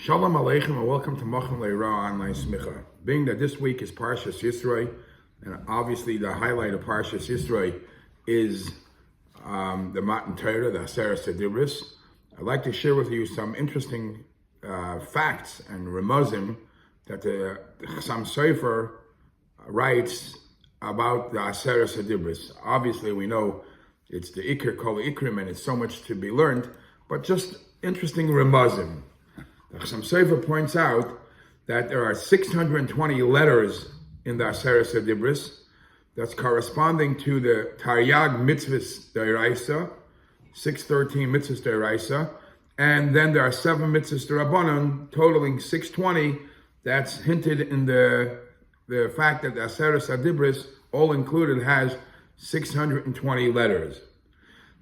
Shalom Aleichem and welcome to Machan Leira Online Smicha. Being that this week is Parshas Yisroi, and obviously the highlight of Parshas Yisroi is the Matan Torah, theעשרת. I'd like to share with you some interesting facts and remuzim that the Chassam Sofer writes about the theעשרת. Obviously we know it's the Iker Kol Ikrim and it's so much to be learned, but just interesting remuzim. The Chassam Sofer points out that there are 620 letters in the theעשרת, that's corresponding to the Taryag mitzvahs d'oraisa, 613 mitzvahs d'oraisa, and then there are 7 mitzvahs d'Rabbanan, totaling 620. That's hinted in the fact that the theעשרת, all included, has 620 letters.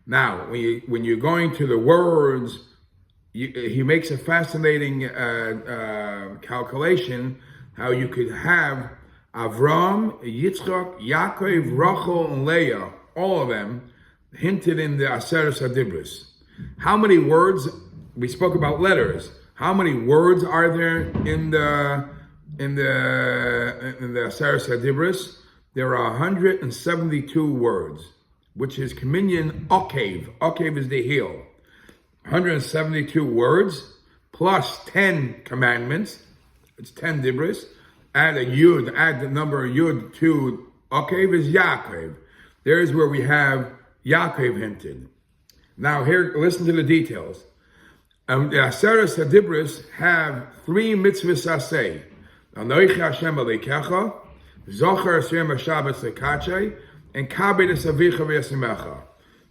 Now, when you're going to the words, he makes a fascinating calculation how you could have Avram, Yitzchak, Yaakov, Rachel, and Leah, all of them hinted in the theעשרת. How many words? We spoke about letters. How many words are there in the theעשרת? There are 172 words, which is Kaminyan Okev. Okev is the heel. 172 words plus 10 commandments. It's 10 dibros. Add a yud, add the number of yud to Okev is Yaakov. There's where we have Yaakov hinted. Now here, listen to the details. The theעשרת have 3 mitzvahs aseh. Anochi Hashem Elokecha, Zocher Asher Shabbos Lekachay, and Kabed es Avicha v'Yasimecha.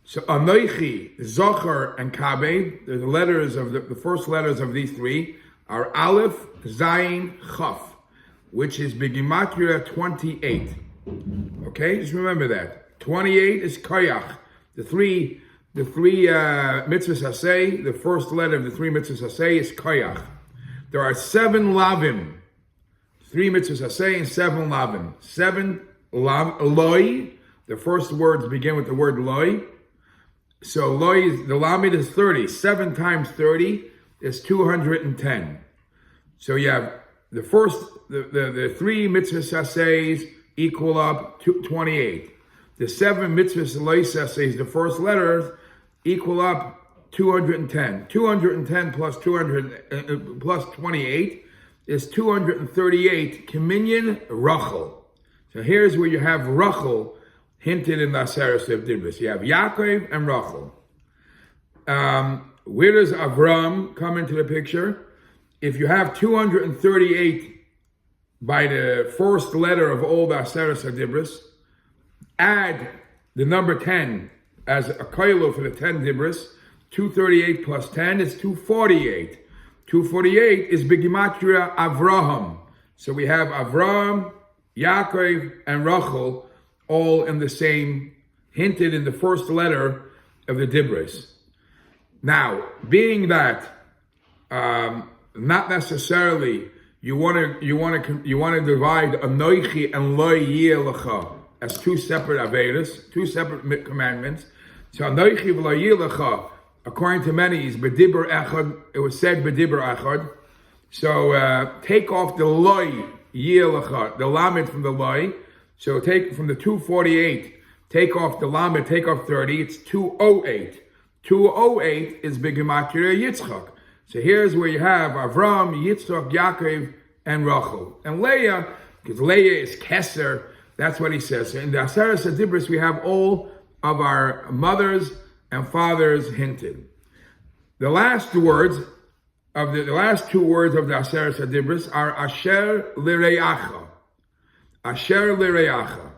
So Anochi, Zocher, and Kabed, the letters of the first letters of these 3 are Aleph, Zayin, Chaf, which is Begimatria 28. Okay, just remember that. 28 is Koyach. The three mitzvahs aseh, the first letter of the 3 mitzvahs aseh is Koyach. There are 7 lavim. 3 mitzvahs aseh and 7 lavim. 7 loi. The first words begin with the word loi. So loi, the lamed is 30. 7 times 30 is 210. So you have the first, the 3 mitzvahs asehs equal up to 28. The 7 mitzvahs lois asehs, the first letters, equal up 210. 210 plus 200 plus 28 is 238. Kaminyan Rachel. So here's where you have Rachel hinted in the theעשרת. You have Yaakov and Rachel. Where does Avram come into the picture? If you have 238 by the first letter of all the theעשרת, add the number 10 as a koilo for the 10 dibros. 238 plus 10 is 248. 248 is Begimatria Avraham. So we have Avram, Yaakov, and Rachel all in the same, hinted in the first letter of the dibros. Now, being that not necessarily you want to divide Anochi and Lo Yeh Lecha as 2 separate avedas, 2 separate commandments. So Anochi v'Lo Yeh Lecha, according to many, is B'dibur Echad. It was said B'dibur Echad. So take off the Lo Yeh Lecha, the lamed from the Lo. So take from the 248, take off the lamed, take off 30. It's 208. 208 is Begimatria Yitzchak. So here's where you have Avram, Yitzchak, Yaakov, and Rachel. And Leah, because Leah is Keser, that's what he says. So in the theעשרת we have all of our mothers and fathers hinted. The last 2 words of the theעשרת are Asher L'Reacha. Asher L'Reacha.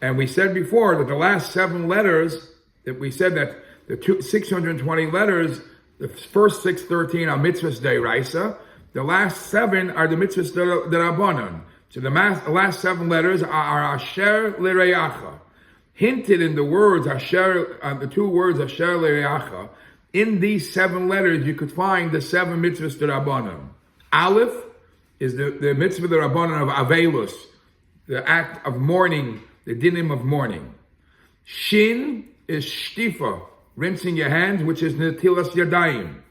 And we said before that the last 7 letters, that we said that the 620 letters, the first 613 are mitzvahs d'oraisa. The last 7 are the mitzvahs d'Rabbanan. So the last 7 letters are Asher L'Reacha. Hinted in the words Asher, the 2 words Asher L'Reacha. In these 7 letters, you could find the 7 mitzvahs d'Rabbanan. Aleph is the mitzvah d'Rabbanan of Avelus, the act of mourning, the dinim of mourning. Shin is shtifa, rinsing your hands, which is netilas yadayim.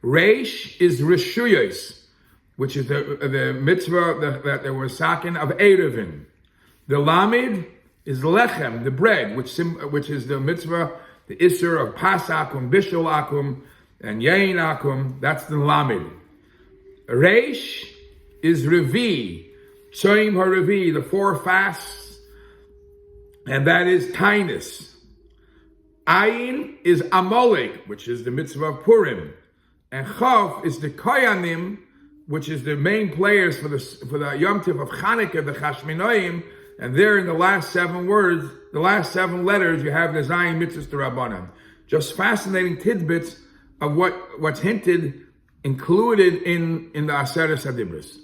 Reish is reshuyos, which is the mitzvah that they were sakin of Erevin. The Lamed is lechem, the bread, which is the mitzvah, the Isser of Pas Akum, Bishul Akum, and Yain Akum. That's the Lamed. Reish is Revi, Tzoyim HaRevi, the 4 fasts, and that is Tainus. Ayin is Amalek, which is the mitzvah of Purim, and Chav is the Koyanim, which is the main players for the Yom Tov of Chanukah, the Chashminoim, and there in the last 7 words, the last 7 letters, you have the Zayin Mitzvahs D'Rabbanan. Just fascinating tidbits of what's hinted, included in the Aseret Hadibros.